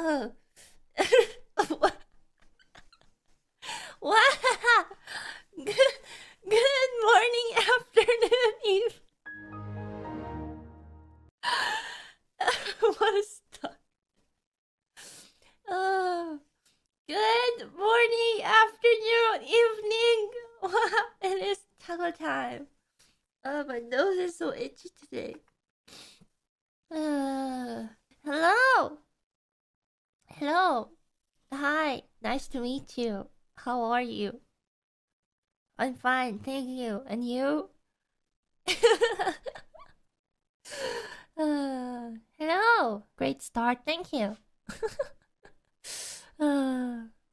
Oh. Wow. Good morning, afternoon, eve. What a start. Oh. Good morning, afternoon, evening. Wow, it is taco time. Oh, my nose is so itchy today. Hello. Hello. Hi. Nice to meet you. How are you? I'm fine, thank you. And you? Hello. Great start. Thank you.